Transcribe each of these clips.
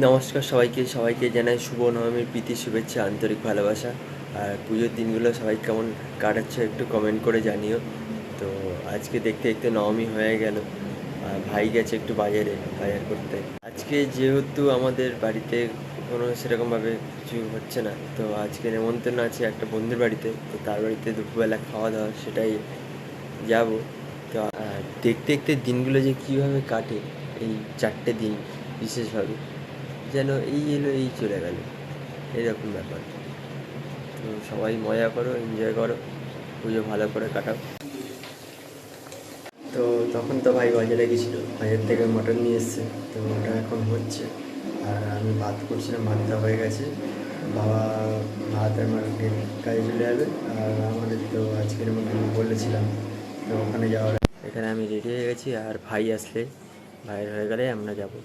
নমস্কার সবাইকে জানাই শুভ নবমীর প্রীতি শুভেচ্ছা আন্তরিক ভালোবাসা। আর পুজোর দিনগুলো সবাই কেমন কাটাচ্ছে একটু কমেন্ট করে জানিও। তো আজকে দেখতে দেখতে নবমী হয়ে গেল। ভাই গেছে একটু বাজার করতে। আজকে যেহেতু আমাদের বাড়িতে কোনো সেরকমভাবে কিছু হচ্ছে না, তো আজকে নেমন্তন্ন আছে একটা বন্ধুর বাড়িতে, তো তার বাড়িতে দুপুরবেলা খাওয়া দাওয়া সেটাই যাব। তো দেখতে দেখতে দিনগুলো যে কীভাবে কাটে, এই 4টে দিন বিশেষভাবে যেন এই এলো এই চলে গেল, এরকম ব্যাপার। তো সবাই মজা করো, এনজয় করো, পুজো ভালো করে কাটাও। তো তখন তো ভাই বাজারে গেছিলো, বাজার থেকে মটন নিয়ে এসছে, তো ওটা এখন হচ্ছে। আর আমি ভাত করছিলাম, ভাতটা হয়ে গেছে। বাবা ভাত আমার কাজে চলে যাবে। আর আমাদের তো আজকের মধ্যে আমি বলেছিলাম, তো ওখানে যাওয়ার এখানে আমি রেডি হয়ে গেছি। আর ভাই আসলে, ভাইয়ের হয়ে গেলে আমরা যাবো।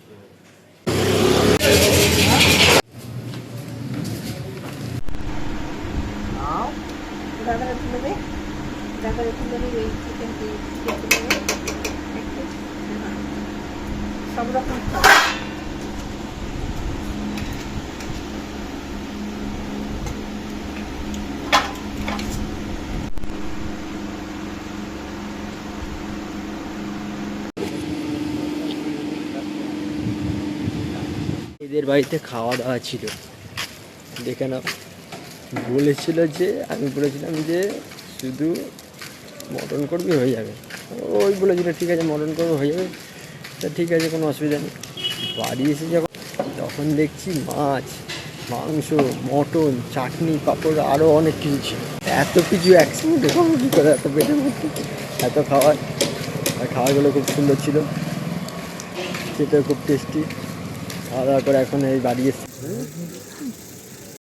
দাদারা তুলে দেবে, দাদারা তুলে দেবে এই চিকেন তুলে দেবে একটু, সব রকম খাবার। এদের বাড়িতে খাওয়া দাওয়া ছিল, দেখে নাও। বলেছিল যে, আমি বলেছিলাম যে শুধু মটন করবি হয়ে যাবে। ওই বলেছিল ঠিক আছে মটন করবো হয়ে যাবে, তা ঠিক আছে কোনো অসুবিধা নেই। বাড়ি এসে যখন তখন দেখছি মাছ, মাংস, মটন, চাটনি, পাঁপড়, আরও অনেক কিছু ছিল। এত কিছু একসঙ্গে খাবো কী করে এত পেটের মধ্যে, এত খাবার। আর খাবারগুলো খুব সুন্দর ছিল, খেতে খুব টেস্টি। খাওয়া দাওয়া করে এখন এই বাড়ি এসেছি।